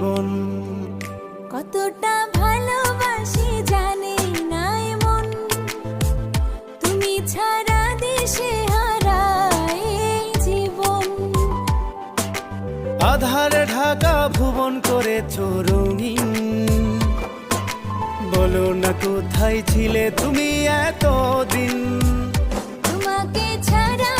জীবন। কতটা ভালোবাসি জানি না মন, তুমি ছাড়া দিশে হারা এই জীবন। আধারে ঢাকা ভুবন করেছ রঙিন, বলো না কোথায় ছিলে তুমি এতদিন। তোমাকে ছাড়া